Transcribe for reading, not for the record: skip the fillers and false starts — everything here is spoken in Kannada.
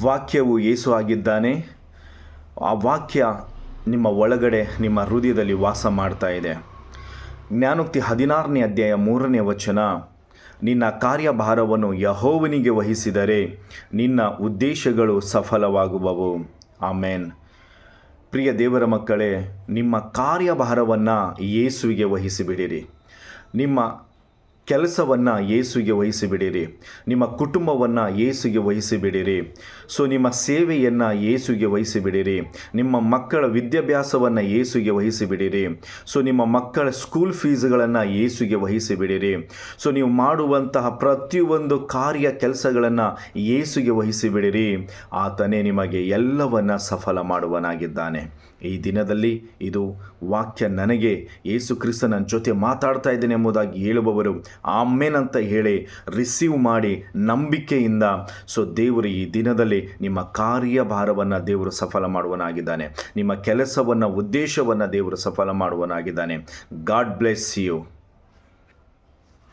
ವಾಕ್ಯವು ಯೇಸು ಆಗಿದ್ದಾನೆ. ಆ ವಾಕ್ಯ ನಿಮ್ಮ ಒಳಗಡೆ, ನಿಮ್ಮ ಹೃದಯದಲ್ಲಿ ವಾಸ ಮಾಡ್ತಾ ಇದೆ. ಜ್ಞಾನೋಕ್ತಿ 16ನೇ ಅಧ್ಯಾಯ 3ನೇ ವಚನ, ನಿನ್ನ ಕಾರ್ಯಭಾರವನ್ನು ಯೆಹೋವನಿಗೆ ವಹಿಸಿದರೆ ನಿನ್ನ ಉದ್ದೇಶಗಳು ಸಫಲವಾಗುವವು. ಆಮೇನ್. ಪ್ರಿಯ ದೇವರ ಮಕ್ಕಳೇ, ನಿಮ್ಮ ಕಾರ್ಯಭಾರವನ್ನು ಯೇಸುವಿಗೆ ವಹಿಸಿಬಿಡಿರಿ. ನಿಮ್ಮ ಕೆಲಸವನ್ನು ಯೇಸುವಿಗೆ ವಹಿಸಿಬಿಡಿರಿ. ನಿಮ್ಮ ಕುಟುಂಬವನ್ನು ಯೇಸುವಿಗೆ ವಹಿಸಿಬಿಡಿರಿ. ನಿಮ್ಮ ಸೇವೆಯನ್ನು ಯೇಸುವಿಗೆ ವಹಿಸಿಬಿಡಿರಿ. ನಿಮ್ಮ ಮಕ್ಕಳ ವಿದ್ಯಾಭ್ಯಾಸವನ್ನು ಯೇಸುವಿಗೆ ವಹಿಸಿಬಿಡಿರಿ. ನಿಮ್ಮ ಮಕ್ಕಳ ಸ್ಕೂಲ್ ಫೀಸ್ಗಳನ್ನು ಯೇಸುವಿಗೆ ವಹಿಸಿಬಿಡಿರಿ. ನೀವು ಮಾಡುವಂತಹ ಪ್ರತಿಯೊಂದು ಕೆಲಸಗಳನ್ನು ಯೇಸುವಿಗೆ ವಹಿಸಿಬಿಡಿರಿ. ಆತನೇ ನಿಮಗೆ ಎಲ್ಲವನ್ನು ಸಫಲ ಮಾಡುವನಾಗಿದ್ದಾನೆ. ಈ ದಿನದಲ್ಲಿ ಇದು ವಾಕ್ಯ ನನಗೆ ಯೇಸು ಕ್ರಿಸ್ತನ ಜೊತೆ ಮಾತಾಡ್ತಾ ಇದ್ದೇನೆ ಎಂಬುದಾಗಿ ಹೇಳುವವರು ಆಮೇನ್ ಅಂತ ಹೇಳಿ ರಿಸೀವ್ ಮಾಡಿ ನಂಬಿಕೆಯಿಂದ ದೇವರು ಈ ದಿನದಲ್ಲಿ ನಿಮ್ಮ ಕಾರ್ಯಭಾರವನ್ನು ದೇವರು ಸಫಲ ಮಾಡುವನಾಗಿದ್ದಾನೆ. ನಿಮ್ಮ ಕೆಲಸವನ್ನು, ಉದ್ದೇಶವನ್ನು ದೇವರು ಸಫಲ ಮಾಡುವನಾಗಿದ್ದಾನೆ. God bless you.